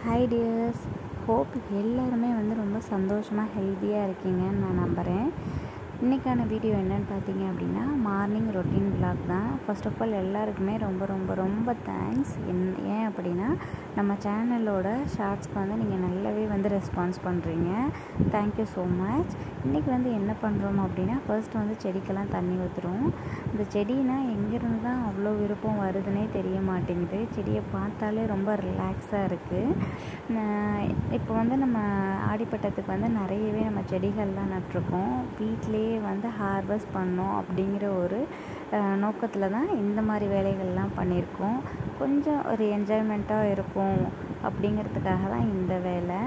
Hi tears, hope எல்லாருமே ரொம்ப சந்தோஷமாக ஹெல்த்தியாக இருக்கீங்கன்னு நான் நம்புகிறேன். இன்றைக்கான வீடியோ என்னென்னு பார்த்தீங்க அப்படின்னா, மார்னிங் ரொட்டீன் vlog தான். ஃபர்ஸ்ட் ஆஃப் ஆல் எல்லாருக்குமே ரொம்ப ரொம்ப ரொம்ப தேங்க்ஸ். ஏன் அப்படின்னா, நம்ம சேனலோட ஷார்ட்ஸ்க்கு நீங்கள் நல்லாவே ரெஸ்பான்ஸ் பண்ணுறீங்க. Thank you so much. இன்றைக்கி என்ன பண்ணுறோம் அப்படின்னா, ஃபர்ஸ்ட் செடிக்கெல்லாம் தண்ணி ஊற்றுறோம். இந்த செடினா எங்கேருந்து தான் அவ்வளோ விருப்பம் வருதுன்னே தெரிய மாட்டேங்குது. செடியை பார்த்தாலே ரொம்ப ரிலாக்ஸாக இருக்குது. இப்போ நம்ம ஆடிப்பட்டத்துக்கு நிறையவே நம்ம செடிகள்லாம் நட்டிருக்கோம். வீட்டிலே ஹார்வெஸ்ட் பண்ணோம் அப்படிங்கிற ஒரு நோக்கத்தில் தான் இந்த மாதிரி வேலைகள்லாம் பண்ணியிருக்கோம். கொஞ்சம் ஒரு என்ஜாய்மெண்ட்டாக இருக்கும் அப்படிங்கிறதுக்காக தான் இந்த வேலை.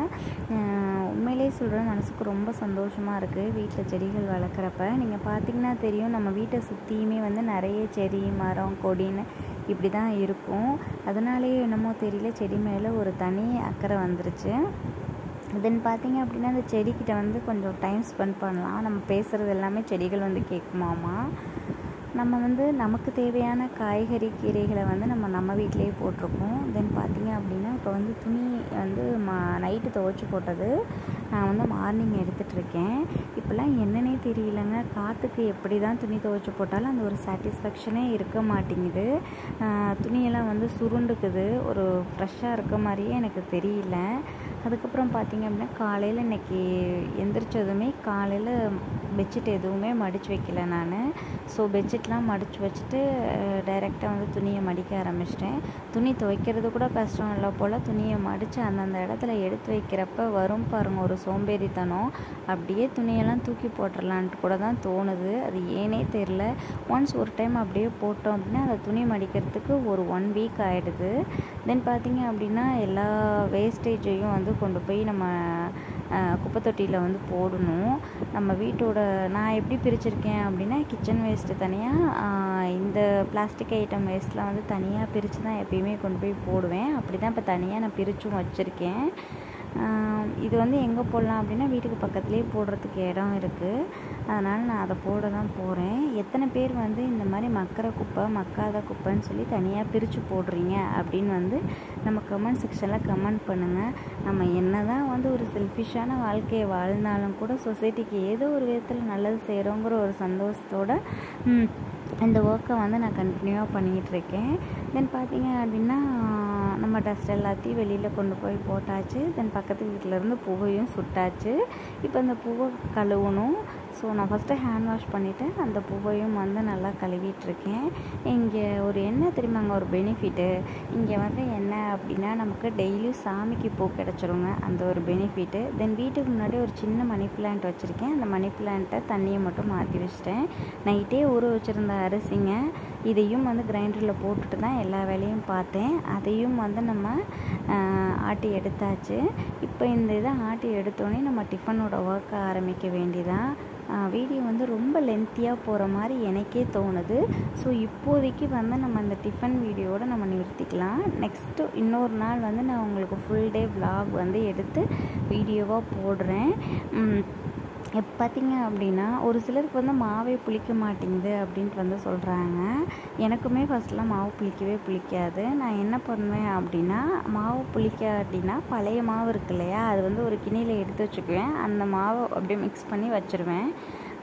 உண்மையிலே சொல்கிறேன், மனசுக்கு ரொம்ப சந்தோஷமாக இருக்குது வீட்டில் செடிகள் வளர்க்குறப்ப. நீங்கள் பார்த்திங்கன்னா தெரியும், நம்ம வீட்டை சுற்றியுமே நிறைய செடி மரம் கொடின்னு இப்படி தான் இருக்கும். அதனாலேயே என்னமோ தெரியல, செடி மேலே ஒரு தனி அக்கறை வந்துருச்சு. தென் பார்த்திங்க அப்படின்னா, அந்த செடிக்கிட்ட கொஞ்சம் டைம் ஸ்பெண்ட் பண்ணலாம். நம்ம பேசுகிறது எல்லாமே செடிகள் கேட்குமாமா. நம்ம நமக்கு தேவையான காய்கறி கீரைகளை நம்ம வீட்டிலேயே போட்டிருக்கோம். தென் பார்த்திங்க அப்படின்னா, இப்போ துணி நைட்டு துவைச்சி போட்டது நான் மார்னிங் எடுத்துகிட்ருக்கேன். இப்போல்லாம் என்னன்னே தெரியலங்க, காற்றுக்கு எப்படி தான் துணி துவைச்சி போட்டாலும் அந்த ஒரு சாட்டிஸ்ஃபேக்ஷனே இருக்க மாட்டேங்குது. துணியெல்லாம் சுருண்டுக்குது, ஒரு ஃப்ரெஷ்ஷாக இருக்க மாதிரியே எனக்கு தெரியல. அதுக்கப்புறம் பார்த்திங்க அப்படின்னா, காலையில் இன்றைக்கி எந்திரிச்சதுமே காலையில் பெட்ஷீட் எதுவுமே மடித்து வைக்கல நான். ஸோ பெட்ஷீட்லாம் மடித்து வச்சுட்டு டைரெக்டாக துணியை மடிக்க ஆரம்பிச்சிட்டேன். துணி துவைக்கிறது கூட கஷ்டம் இல்லை போல், துணியை மடித்து அந்தந்த இடத்துல எடுத்து வைக்கிறப்ப வரும் பாருங்கள் ஒரு சோம்பேறித்தனம். அப்படியே துணியெல்லாம் தூக்கி போட்டுடலான்ட்டு கூட தான் தோணுது. அது ஏனே தெரில. ஒன்ஸ் ஒரு டைம் அப்படியே போட்டோம் அப்படின்னா அந்த துணி மடிக்கிறதுக்கு ஒரு 1 வீக் ஆகிடுது. தென் பார்த்திங்க அப்படின்னா, எல்லா வேஸ்டேஜையும் கொண்டு போய் நம்ம குப்பை தொட்டியில் போடணும். நம்ம வீட்டோட நான் எப்படி பிரிச்சுருக்கேன் அப்படின்னா, கிச்சன் வேஸ்ட்டு தனியாக, இந்த பிளாஸ்டிக் ஐட்டம் வேஸ்ட்லாம் தனியாக பிரித்து தான் எப்பயுமே கொண்டு போய் போடுவேன். அப்படி தான் இப்போ தனியாக நான் பிரித்தும் வச்சுருக்கேன். இது எங்கே போடலாம் அப்படின்னா, வீட்டுக்கு பக்கத்துலேயே போடுறதுக்கு இடம் இருக்குது. அதனால் நான் அதை போட தான் போகிறேன். எத்தனை பேர் இந்த மாதிரி மக்கிற குப்பை மக்காத குப்பைன்னு சொல்லி தனியாக பிரித்து போடுறீங்க அப்படின்னு நம்ம கமெண்ட் செக்ஷனில் கமெண்ட் பண்ணுங்கள். நம்ம என்ன தான் ஒரு செல்ஃபிஷான வாழ்க்கையை வாழ்ந்தாலும் கூட சொசைட்டிக்கு ஏதோ ஒரு விதத்தில் நல்லது செய்கிறோங்கிற ஒரு சந்தோஷத்தோடு இந்த ஒர்க்கை நான் கண்டினியூவாக பண்ணிகிட்ருக்கேன். தென் பார்த்திங்க அப்படின்னா, நம்ம டஸ்ட் எல்லாத்தையும் வெளியில் கொண்டு போய் போட்டாச்சு. தென் பக்கத்து வீட்டிலேருந்து பூவையும் சுட்டாச்சு. இப்போ அந்த பூவை கழுவணும். ஸோ நான் ஃபஸ்ட்டு ஹேண்ட் வாஷ் பண்ணிவிட்டு அந்த பூவையும் நல்லா கழுவிட்டுருக்கேன். இங்கே ஒரு என்ன தெரியுமாங்க ஒரு பெனிஃபிட்டு, இங்கே என்ன அப்படின்னா, நமக்கு டெய்லியும் சாமிக்கு பூ கிடச்சிருங்க, அந்த ஒரு பெனிஃபிட்டு. தென் வீட்டுக்கு முன்னாடி ஒரு சின்ன மணி பிளான்ட் வச்சுருக்கேன். அந்த மணி பிளான்ட்டை தண்ணியை மட்டும் மாற்றி வச்சிட்டேன். நைட்டே ஊற வச்சுருந்த அரிசிங்க, இதையும் கிரைண்டரில் போட்டுட்டு தான் எல்லா வேலையும் பார்த்தேன். அதையும் நம்ம ஆட்டி எடுத்தாச்சு. இப்போ இந்த இதை ஆட்டி எடுத்தோடனே நம்ம டிஃபனோட ஒர்க்கை ஆரம்பிக்க வேண்டியதான். வீடியோ ரொம்ப லென்த்தியாக போகிற மாதிரி எனக்கே தோணுது. ஸோ இப்போதைக்கு நம்ம இந்த டிஃபன் வீடியோவோட நம்ம நிறுத்திக்கலாம். நெக்ஸ்ட்டு இன்னொரு நாள் நான் உங்களுக்கு ஃபுல் டே vlog எடுத்து வீடியோவாக போடுறேன். பார்த்திங்க அப்படின்னா, ஒரு சிலருக்கு மாவே புளிக்க மாட்டேங்குது அப்படின்ட்டு சொல்கிறாங்க. எனக்குமே ஃபஸ்ட்லாம் மாவு புளிக்காது. நான் என்ன பண்ணுவேன் அப்படின்னா, மாவு புளிக்காட்டினா பழைய மாவு இருக்கு இல்லையா, அது ஒரு கிண்ணியில் எடுத்து வச்சுக்குவேன். அந்த மாவை அப்படியே மிக்ஸ் பண்ணி வச்சுருவேன்.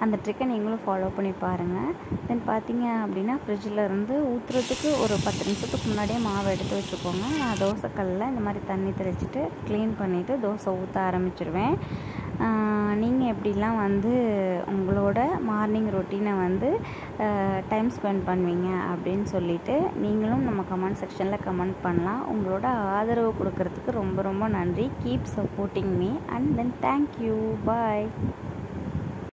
அந்த ட்ரிக்கை நீங்களும் ஃபாலோ பண்ணி பாருங்கள். தென் பார்த்திங்க அப்படின்னா, ஃப்ரிட்ஜில் இருந்து ஊற்றுறதுக்கு ஒரு 10 நிமிஷத்துக்கு முன்னாடியே மாவை எடுத்து வச்சுக்கோங்க. நான் தோசைக்கல்லில் இந்த மாதிரி தண்ணி தெளிச்சிட்டு க்ளீன் பண்ணிவிட்டு தோசை ஊற்ற ஆரம்பிச்சிருவேன். நீங்கள் எப்படிலாம் உங்களோட மார்னிங் ரொட்டீனை டைம் ஸ்பெண்ட் பண்ணுவீங்க அப்படின்னு சொல்லிவிட்டு நீங்களும் நம்ம கமெண்ட் செக்ஷனில் கமெண்ட் பண்ணலாம். உங்களோட ஆதரவு கொடுக்கறதுக்கு ரொம்ப ரொம்ப நன்றி. Keep supporting me and then thank you. Bye.